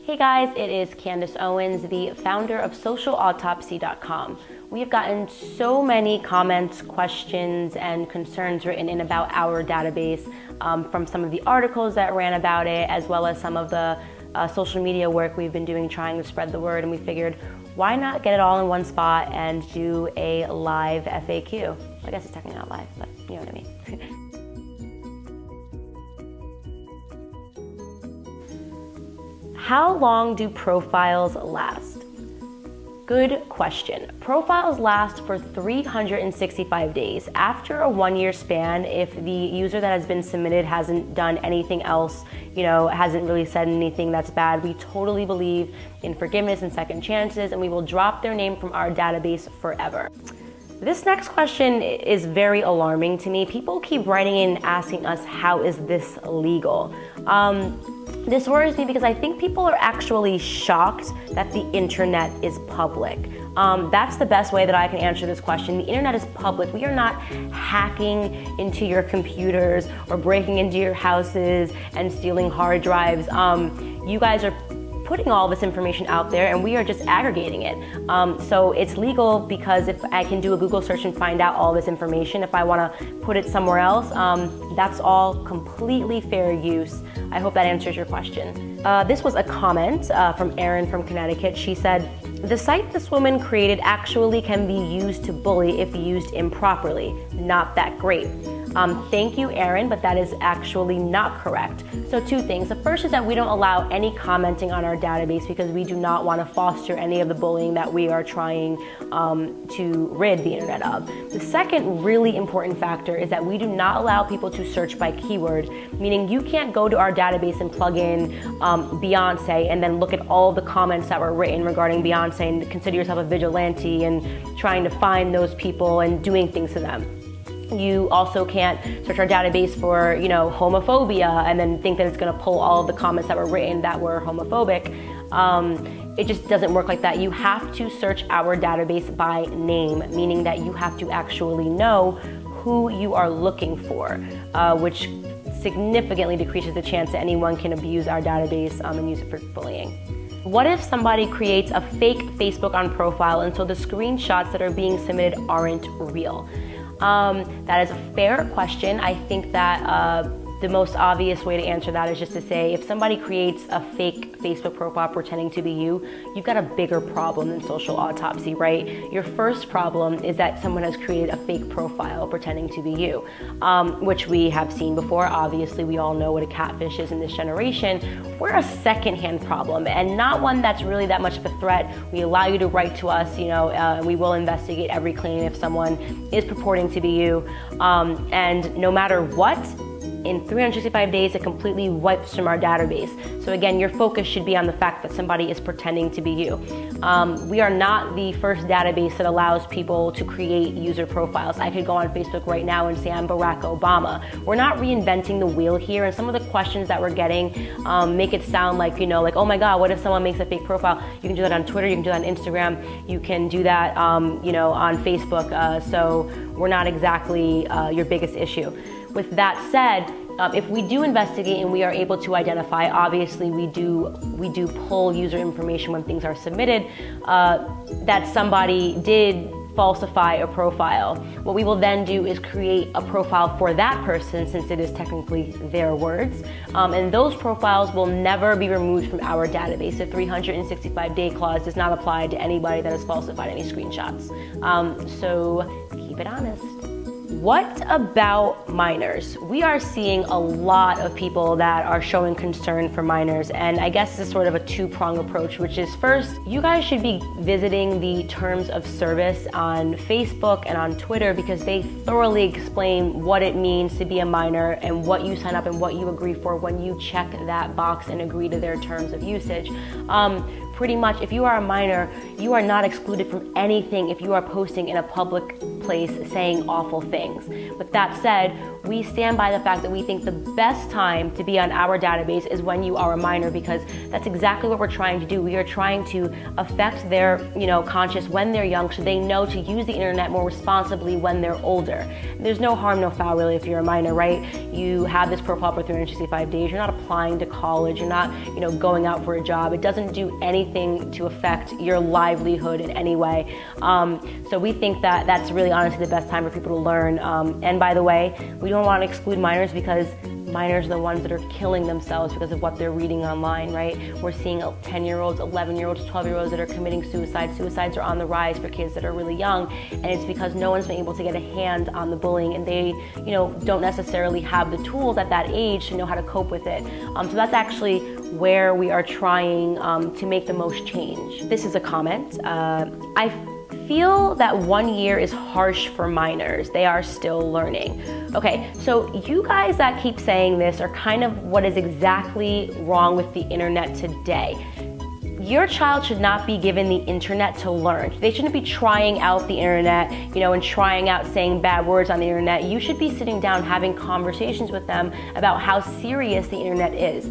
Hey guys, it is Candace Owens, the founder of socialautopsy.com. We have gotten so many comments, questions, and concerns written in about our database from some of the articles that ran about it, as well as some of the social media work we've been doing trying to spread the word, and we figured, why not get it all in one spot and do a live FAQ? I guess it's technically not live, but you know what I mean. How long do profiles last? Good question. Profiles last for 365 days. After a 1-year span, if the user that has been submitted hasn't done anything else, hasn't really said anything that's bad, we totally believe in forgiveness and second chances, and we will drop their name from our database forever. This next question is very alarming to me. People keep writing in asking us, how is this legal? This worries me because I think people are actually shocked that the internet is public. That's the best way that I can answer this question. The internet is public. We are not hacking into your computers or breaking into your houses and stealing hard drives. You guys are putting all this information out there and we are just aggregating it. So it's legal because if I can do a Google search and find out all this information, if I want to put it somewhere else, that's all completely fair use. I hope that answers your question. This was a comment from Erin from Connecticut. She said, the site this woman created actually can be used to bully if used improperly. Not that great. Thank you, Erin, but that is actually not correct. So two things. The first is that we don't allow any commenting on our database because we do not want to foster any of the bullying that we are trying to rid the internet of. The second really important factor is that we do not allow people to search by keyword, meaning you can't go to our database and plug in Beyonce and then look at all the comments that were written regarding Beyonce and consider yourself a vigilante and trying to find those people and doing things to them. You also can't search our database for, homophobia and then think that it's going to pull all of the comments that were written that were homophobic. It just doesn't work like that. You have to search our database by name, meaning that you have to actually know who you are looking for, which significantly decreases the chance that anyone can abuse our database and use it for bullying. What if somebody creates a fake Facebook profile and so the screenshots that are being submitted aren't real? That is a fair question. I think that the most obvious way to answer that is just to say, if somebody creates a fake Facebook profile pretending to be you, you've got a bigger problem than social autopsy, right? Your first problem is that someone has created a fake profile pretending to be you, which we have seen before. Obviously, we all know what a catfish is in this generation. We're a secondhand problem and not one that's really that much of a threat. We allow you to write to us, and we will investigate every claim if someone is purporting to be you. And no matter what, in 365 days, it completely wipes from our database. So again, your focus should be on the fact that somebody is pretending to be you. We are not the first database that allows people to create user profiles. I could go on Facebook right now and say I'm Barack Obama. We're not reinventing the wheel here, and some of the questions that we're getting make it sound like, like, oh my God, what if someone makes a fake profile? You can do that on Twitter, you can do that on Instagram, you can do that, on Facebook. So we're not exactly your biggest issue. With that said, if we do investigate and we are able to identify, obviously we do pull user information when things are submitted, that somebody did falsify a profile. What we will then do is create a profile for that person, since it is technically their words, and those profiles will never be removed from our database. The 365-day clause does not apply to anybody that has falsified any screenshots. So keep it honest. What about minors? We are seeing a lot of people that are showing concern for minors, and I guess this is sort of a two-pronged approach, which is first, you guys should be visiting the terms of service on Facebook and on Twitter because they thoroughly explain what it means to be a minor and what you sign up and what you agree for when you check that box and agree to their terms of usage. Pretty much, if you are a minor, you are not excluded from anything if you are posting in a public place saying awful things. With that said, we stand by the fact that we think the best time to be on our database is when you are a minor, because that's exactly what we're trying to do. We are trying to affect their, conscious when they're young, so they know to use the internet more responsibly when they're older. There's no harm, no foul really if you're a minor, right? You have this profile for 365 days. You're not applying to college. You're not, going out for a job. It doesn't do anything to affect your livelihood in any way. So we think that that's really honestly the best time for people to learn. And by the way, we don't want to exclude minors, because minors are the ones that are killing themselves because of what they're reading online, right? We're seeing 10-year-olds, 11-year-olds, 12-year-olds that are committing suicide. Suicides are on the rise for kids that are really young, and it's because no one's been able to get a hand on the bullying, and they, don't necessarily have the tools at that age to know how to cope with it. So that's actually where we are trying to make the most change. This is a comment. I feel that 1 year is harsh for minors. They are still learning. Okay, so you guys that keep saying this are kind of what is exactly wrong with the internet today. Your child should not be given the internet to learn. They shouldn't be trying out the internet, and trying out saying bad words on the internet. You should be sitting down having conversations with them about how serious the internet is.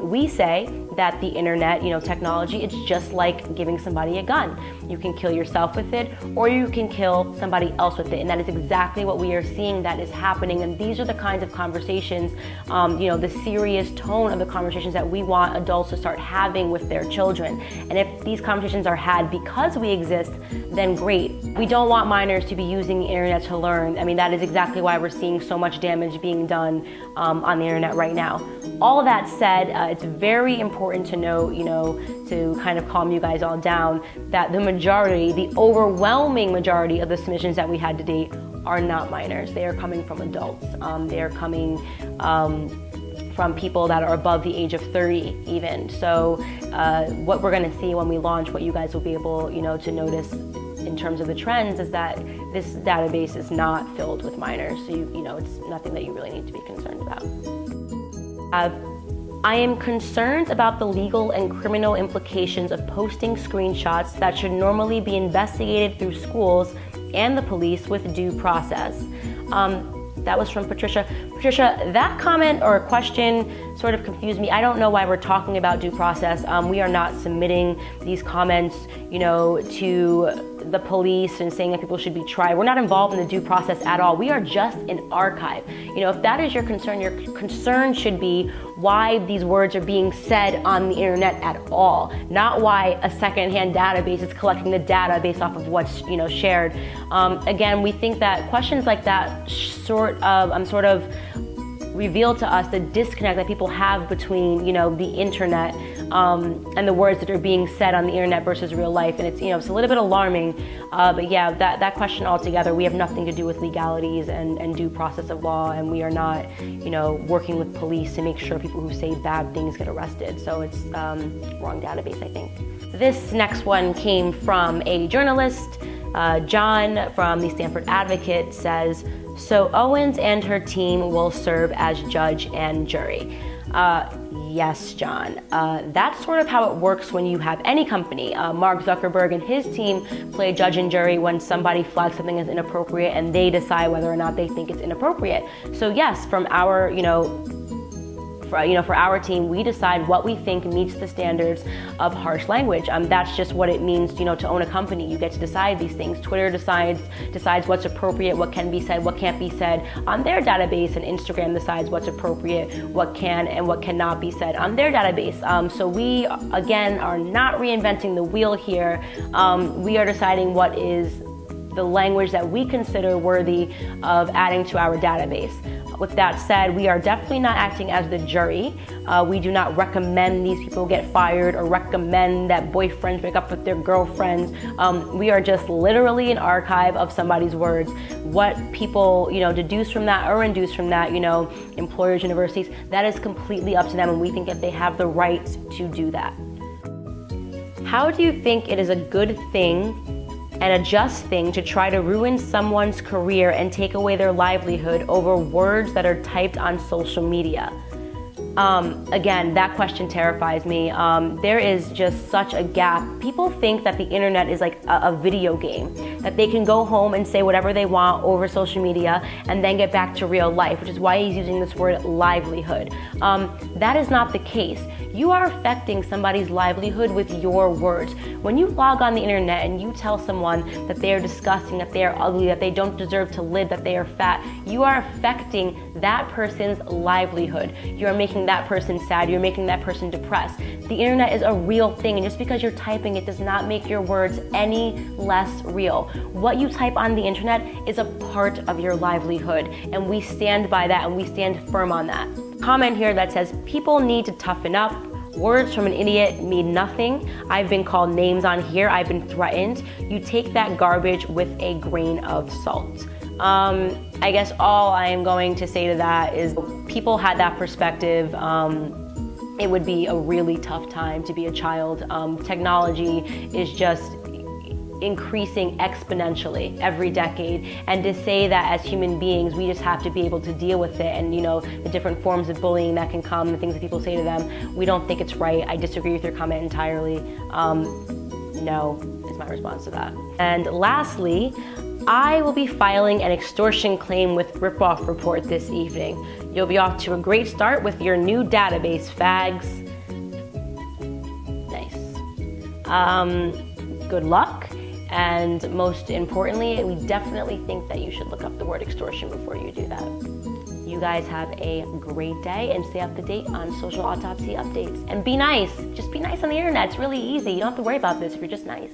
We say that the internet, technology, it's just like giving somebody a gun. You can kill yourself with it, or you can kill somebody else with it. And that is exactly what we are seeing that is happening. And these are the kinds of conversations, the serious tone of the conversations that we want adults to start having with their children. And if these conversations are had because we exist, then great. We don't want minors to be using the internet to learn. I mean, that is exactly why we're seeing so much damage being done on the internet right now. All of that said, it's very important to know, to kind of calm you guys all down, that the overwhelming majority of the submissions that we had to date are not minors. They are coming from adults. They are coming from people that are above the age of 30 even. So what we're gonna see when we launch, what you guys will be able, to notice in terms of the trends, is that this database is not filled with minors. So it's nothing that you really need to be concerned about. I am concerned about the legal and criminal implications of posting screenshots that should normally be investigated through schools and the police with due process. That was from Patricia. Patricia, that comment or question sort of confused me. I don't know why we're talking about due process. We are not submitting these comments, to the police and saying that people should be tried. We're not involved in the due process at all. We are just an archive. If that is your concern should be why these words are being said on the internet at all, not why a secondhand database is collecting the data based off of what's shared. Again, we think that questions like that sort of reveal to us the disconnect that people have between the internet and the words that are being said on the internet versus real life, and it's it's a little bit alarming. But yeah, that question altogether, we have nothing to do with legalities and due process of law, and we are not working with police to make sure people who say bad things get arrested. So it's wrong database, I think. This next one came from a journalist. John from the Stanford Advocate says, so Owens and her team will serve as judge and jury. Yes, John. That's sort of how it works when you have any company. Mark Zuckerberg and his team play judge and jury when somebody flags something as inappropriate and they decide whether or not they think it's inappropriate. So yes, from our, for our team, we decide what we think meets the standards of harsh language. That's just what it means, to own a company. You get to decide these things. Twitter decides what's appropriate, what can be said, what can't be said on their database, and Instagram decides what's appropriate, what can and what cannot be said on their database. So we, again, are not reinventing the wheel here. We are deciding what is the language that we consider worthy of adding to our database. With that said, we are definitely not acting as the jury. We do not recommend these people get fired or recommend that boyfriends break up with their girlfriends. We are just literally an archive of somebody's words. What people, deduce from that or induce from that, employers, universities, that is completely up to them, and we think that they have the right to do that. How do you think it is a good thing and a just thing to try to ruin someone's career and take away their livelihood over words that are typed on social media? Again, that question terrifies me. There is just such a gap. People think that the internet is like a video game. that they can go home and say whatever they want over social media and then get back to real life, which is why he's using this word livelihood. That is not the case. You are affecting somebody's livelihood with your words. When you log on the internet and you tell someone that they are disgusting, that they are ugly, that they don't deserve to live, that they are fat, you are affecting that person's livelihood. You are making that person sad. You're making that person depressed. The internet is a real thing, and just because you're typing it does not make your words any less real. What you type on the internet is a part of your livelihood, and we stand by that and we stand firm on that. Comment here that says, people need to toughen up. Words from an idiot mean nothing. I've been called names on here. I've been threatened. You take that garbage with a grain of salt. I guess all I am going to say to that is people had that perspective. It would be a really tough time to be a child. Technology is just increasing exponentially every decade, and to say that as human beings we just have to be able to deal with it, and the different forms of bullying that can come, the things that people say to them, we don't think it's right. I disagree with your comment entirely. No is my response to that. And lastly, I will be filing an extortion claim with Ripoff Report this evening. You'll be off to a great start with your new database, fags. Nice. Good luck. And most importantly, we definitely think that you should look up the word extortion before you do that. You guys have a great day and stay up to date on social autopsy updates. And be nice. Just be nice on the internet. It's really easy. You don't have to worry about this if you're just nice.